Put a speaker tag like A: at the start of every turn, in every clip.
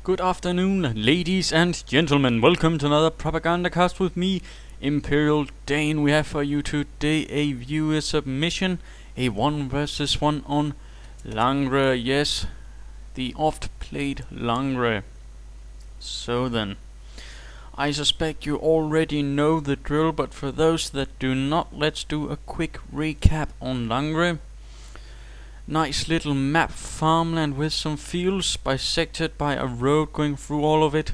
A: Good afternoon, ladies and gentlemen. Welcome to another Propagandacast with me, Imperial Dane. We have for you today a viewer submission, a 1 versus 1 on Langres. Yes, the oft-played Langres. So then, I suspect you already know the drill, but for those that do not, let's do a quick recap on Langres. Nice little map farmland with some fields bisected by a road going through all of it.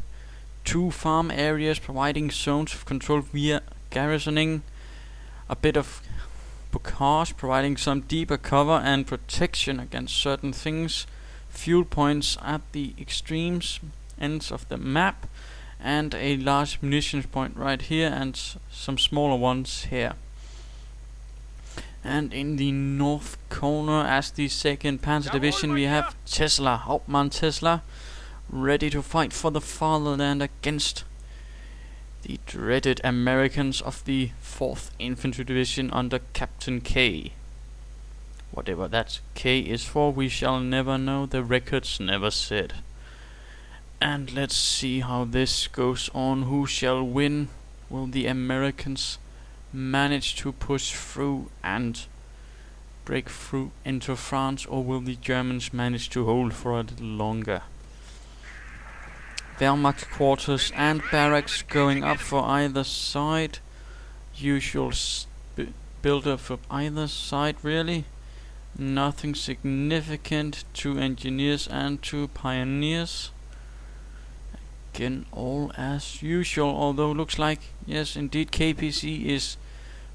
A: 2 farm areas providing zones of control via garrisoning. A bit of bocage providing some deeper cover and protection against certain things. Fuel points at the extremes ends of the map. And a large munitions point right here and some smaller ones here. And in the north corner, as the 2nd Panzer Division, we have Tesla, Hauptmann Tesla, ready to fight for the fatherland against the dreaded Americans of the 4th Infantry Division under Captain K. Whatever that K is for, we shall never know, the records never said. And let's see how this goes on. Who shall win? Will the Americans manage to push through and break through into France, or will the Germans manage to hold for a little longer? Wehrmacht quarters and barracks going up for either side. Usual build-up for either side, really. Nothing significant. 2 engineers and 2 pioneers. Again, all as usual, although looks like, yes indeed, KPC is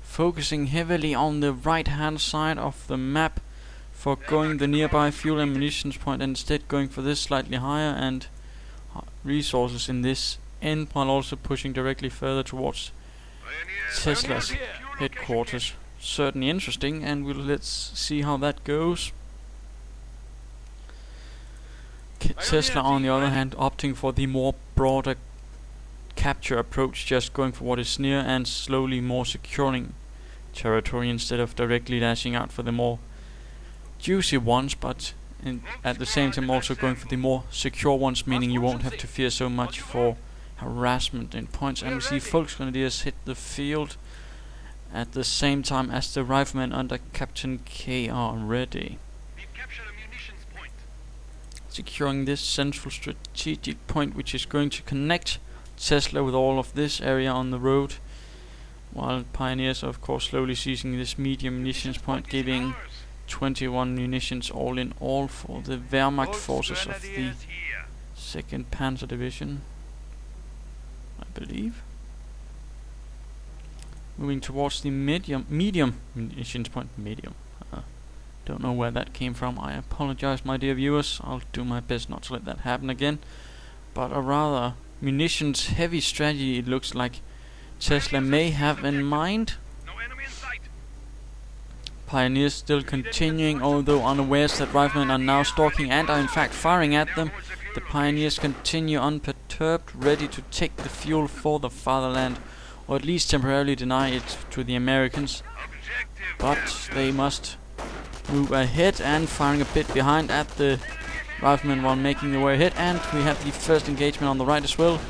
A: focusing heavily on the right hand side of the map, forgoing the nearby fuel and munitions point and instead going for this slightly higher and resources in this end, while also pushing directly further towards Tesla's headquarters. Certainly interesting, and let's see how that goes. Tesla, on the other hand, opting for the more broader capture approach, just going for what is near and slowly more securing territory instead of directly lashing out for the more juicy ones, but at the same time also going for the more secure ones, meaning you won't have to fear so much for harassment in points. And we see Volksgrenadiers hit the field at the same time as the riflemen under Captain K are ready. Securing this central strategic point, which is going to connect Tesla with all of this area on the road, while pioneers are of course slowly seizing this medium munitions point, giving 21 munitions all in all for the Wehrmacht forces of the 2nd Panzer Division, I believe. Moving towards the medium munitions point. Don't know where that came from. I apologize, my dear viewers. I'll do my best not to let that happen again. But a rather munitions heavy strategy it looks like Tesla may have in mind. Pioneers still continuing, although unawares that riflemen are now stalking and are in fact firing at them. The pioneers continue unperturbed, ready to take the fuel for the fatherland, or at least temporarily deny it to the Americans. But they must move ahead and firing a bit behind at the riflemen while making their way ahead. And we have the first engagement on the right as well.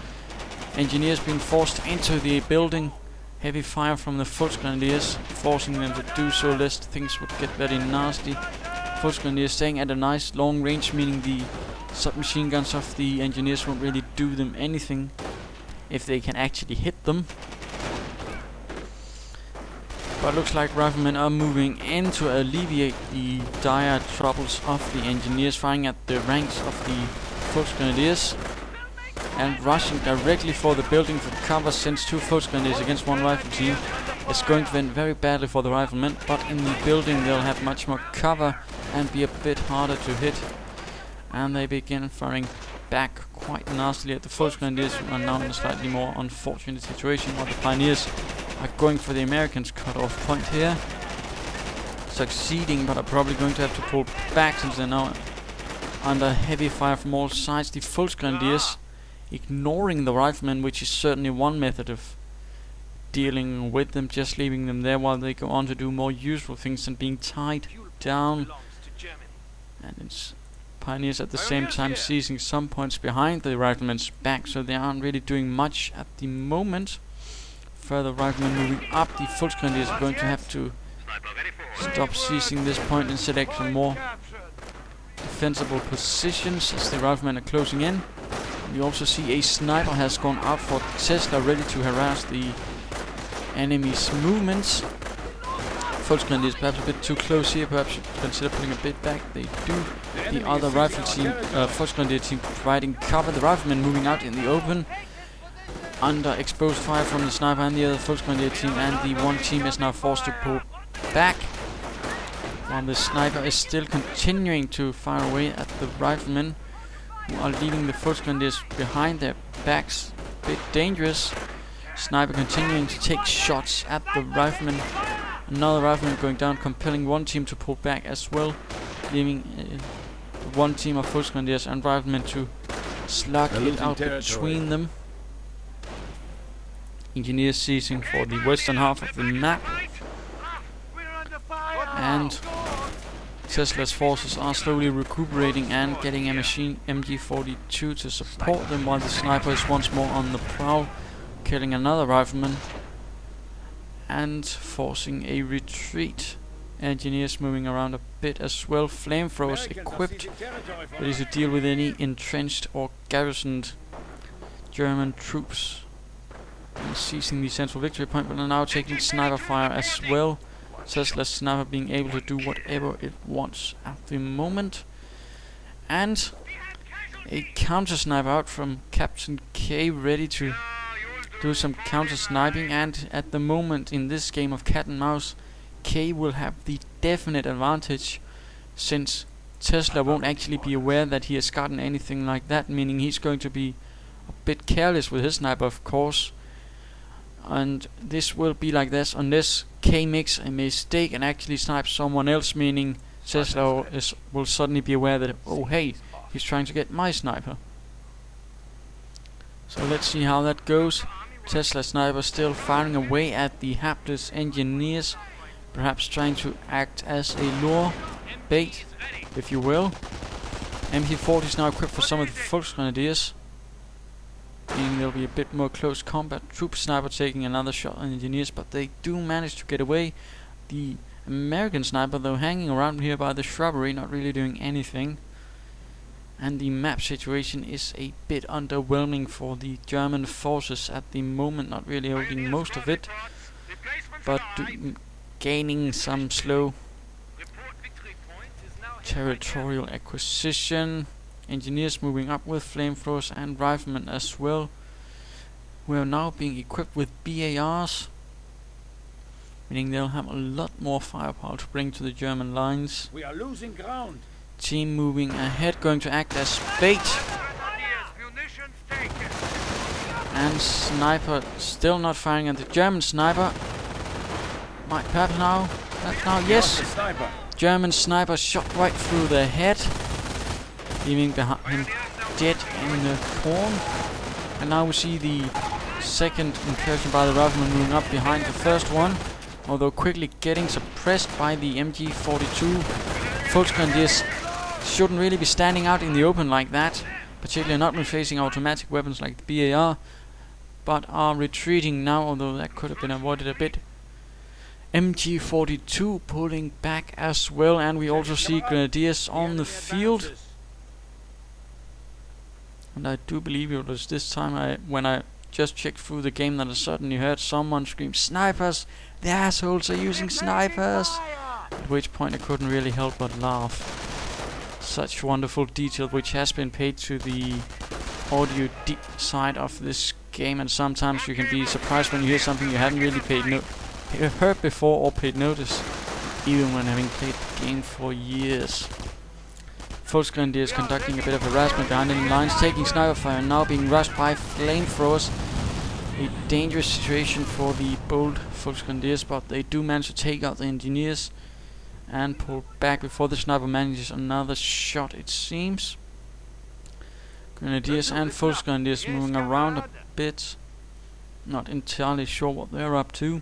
A: Engineers being forced into the building. Heavy fire from the Volksgrenadiers, forcing them to do so lest things would get very nasty. Volksgrenadiers staying at a nice long range, meaning the submachine guns of the engineers won't really do them anything if they can actually hit them. But looks like riflemen are moving in to alleviate the dire troubles of the engineers, firing at the ranks of the Volksgrenadiers and rushing directly for the building for cover, since 2 Volksgrenadiers against 1 rifle team is going to end very badly for the riflemen. But in the building they'll have much more cover and be a bit harder to hit. And they begin firing back quite nastily at the Volksgrenadiers, who are now in a slightly more unfortunate situation, while the pioneers are going for the Americans' cut-off point here. Succeeding, but are probably going to have to pull back since they're now under heavy fire from all sides. The Volksgrenadiers ignoring the riflemen, which is certainly one method of dealing with them, just leaving them there while they go on to do more useful things than being tied down. And it's Pioneers at the same time seizing some points behind the riflemen's back, so they aren't really doing much at the moment. Further riflemen moving up, the Volksgrenadiers are going to have to stop seizing this point and select more defensible positions as the riflemen are closing in. We also see a sniper has gone out for Tesla, ready to harass the enemy's movements. Volksgrenadiers perhaps a bit too close here, perhaps should consider pulling a bit back. They do. The other rifle team, Volksgrenadier team, providing cover. The riflemen moving out in the open under exposed fire from the sniper and the other Volksgrenadier team, and the one team is now forced to pull back, while the sniper is still continuing to fire away at the riflemen, who are leaving the Volksgrenadiers behind their backs. A bit dangerous. Sniper continuing to take shots at the riflemen. Another rifleman going down, compelling one team to pull back as well, leaving one team of Volksgrenadiers and riflemen to slug it out between them. Engineers seizing for the western half of the map, and Tesla's forces are slowly recuperating and getting a machine MG42 to support them, while the sniper is once more on the prowl, killing another rifleman and forcing a retreat. Engineers moving around a bit as well. Flamethrowers equipped, ready to deal with any entrenched or garrisoned German troops. And seizing the central victory point, but are now taking sniper fire as well. Tesla's sniper being able to do whatever it wants at the moment. And a counter sniper out from Captain K, ready to do some counter sniping. And at the moment in this game of cat and mouse, K will have the definite advantage, since Tesla won't actually be aware that he has gotten anything like that, meaning he's going to be a bit careless with his sniper, of course. And this will be like this unless K makes a mistake and actually snipes someone else, meaning Tesla will suddenly be aware that, oh hey, he's trying to get my sniper. So let's see how that goes. Tesla sniper still firing away at the hapless engineers, perhaps trying to act as a lure bait, if you will. MP40 is now equipped for some of the Volksgrenadiers, meaning there'll be a bit more close combat. Troop sniper taking another shot on engineers, but they do manage to get away. The American sniper, though, hanging around here by the shrubbery, not really doing anything. And the map situation is a bit underwhelming for the German forces at the moment, not really holding most of it, but gaining some slow territorial acquisition. Engineers moving up with flamethrowers and riflemen as well, who are now being equipped with BARs, meaning they'll have a lot more firepower to bring to the German lines.
B: We are losing ground.
A: Team moving ahead, going to act as bait. And sniper still not firing at the German sniper. Might perhaps now, yes. German sniper shot right through the head, leaving behind him dead in the corn. And now we see the second incursion by the rifleman moving up behind the first one, although quickly getting suppressed by the MG42. Volksgrenadiers shouldn't really be standing out in the open like that, particularly not when facing automatic weapons like the BAR, but are retreating now, although that could have been avoided a bit. MG42 pulling back as well, and we also see grenadiers on the field. And I do believe it was this time when I just checked through the game that I suddenly heard someone scream, "Snipers! The assholes are using snipers!" At which point I couldn't really help but laugh. Such wonderful detail which has been paid to the audio side of this game, and sometimes you can be surprised when you hear something you haven't really heard before or paid notice, even when having played the game for years. Volksgrenadiers conducting a bit of harassment behind enemy lines, taking sniper fire, and now being rushed by flamethrowers. A dangerous situation for the bold Volksgrenadiers, but they do manage to take out the engineers and pull back before the sniper manages another shot, it seems. Grenadiers and Volksgrenadiers moving around a bit. Not entirely sure what they're up to,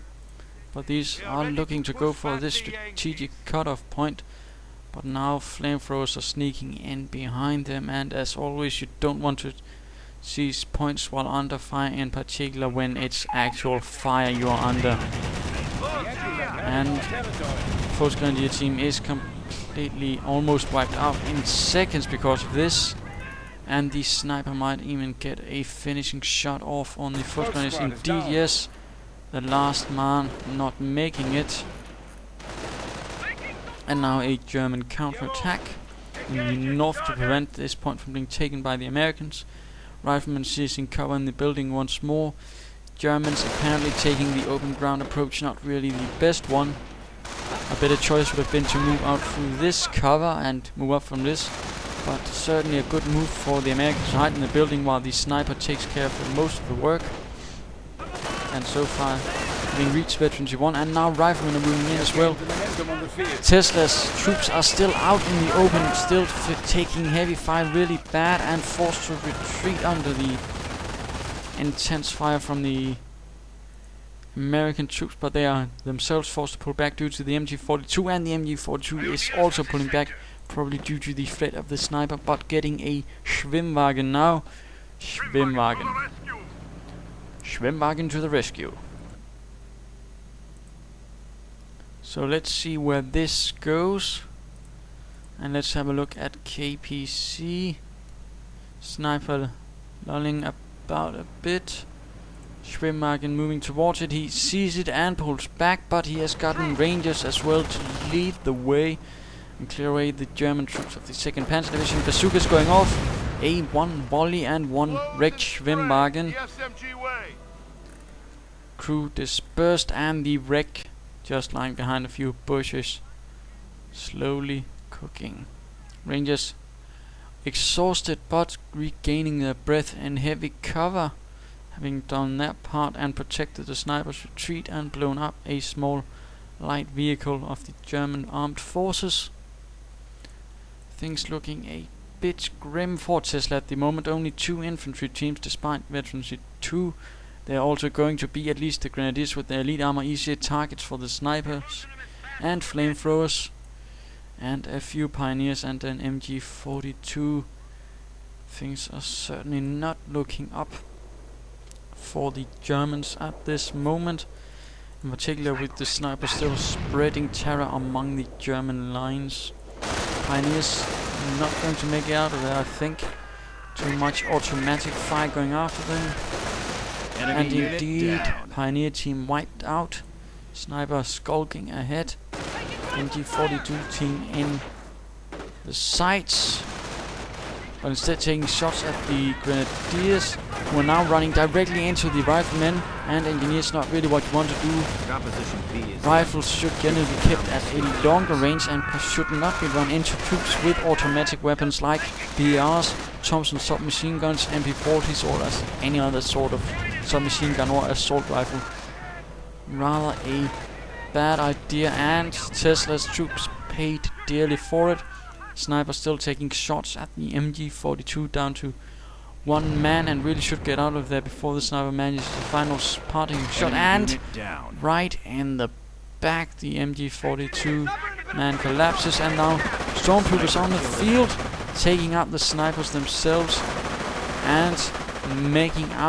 A: but these are looking to go for this strategic cutoff point, But now flamethrowers are sneaking in behind them, and as always you don't want to seize points while under fire, in particular when it's actual fire you are under. And First Grenadier team is completely almost wiped out in seconds because of this. And the sniper might even get a finishing shot off on the First Grenadiers. Indeed, yes. The last man not making it. And now a German counterattack in the north to prevent this point from being taken by the Americans. Riflemen seizing cover in the building once more. Germans apparently taking the open ground approach, not really the best one. A better choice would have been to move out through this cover and move up from this. But certainly a good move for the Americans to hide in the building while the sniper takes care of most of the work. And so far having reached Veterans 1, and now riflemen are moving in as well. Tesla's troops are still out in the open, still taking heavy fire really bad, and forced to retreat under the intense fire from the American troops, but they are themselves forced to pull back due to the MG42, and the MG42 is also pulling back, probably due to the threat of the sniper, but getting a Schwimmwagen now. Schwimmwagen to the rescue. So let's see where this goes, and let's have a look at KPC. Sniper lolling about a bit. Schwimmwagen moving towards it. He sees it and pulls back, but he has gotten Rangers as well to lead the way and clear away the German troops of the 2nd Panzer Division. Bazookas going off. One volley and one wrecked Schwimmwagen. Crew dispersed, and the wreck just lying behind a few bushes, slowly cooking. Rangers exhausted but regaining their breath in heavy cover, having done their part and protected the sniper's retreat and blown up a small light vehicle of the German armed forces. Things looking a bit grim for Tesla at the moment. Only 2 infantry teams despite Veterans 2. They are also going to be, at least the Grenadiers with their elite armor, easier targets for the snipers and flamethrowers, and a few pioneers and an MG42. Things are certainly not looking up for the Germans at this moment, in particular with the sniper still spreading terror among the German lines. Pioneers not going to make it out of there, I think. Too much automatic fire going after them. And indeed, Pioneer team wiped out. Sniper skulking ahead. MG42 team in the sights, but instead taking shots at the Grenadiers, who are now running directly into the riflemen, and engineers not really what you want to do. Rifles should generally be kept at a longer range and should not be run into troops with automatic weapons like BRs, Thompson submachine guns, MP40s, or as any other sort of submachine gun or assault rifle. Rather a bad idea, and Tesla's troops paid dearly for it. Sniper still taking shots at the MG42 down to 1 man, and really should get out of there before the sniper manages the final parting shot, and right in the back the MG42 man collapses, and now stormtroopers on the field taking out the snipers themselves and making out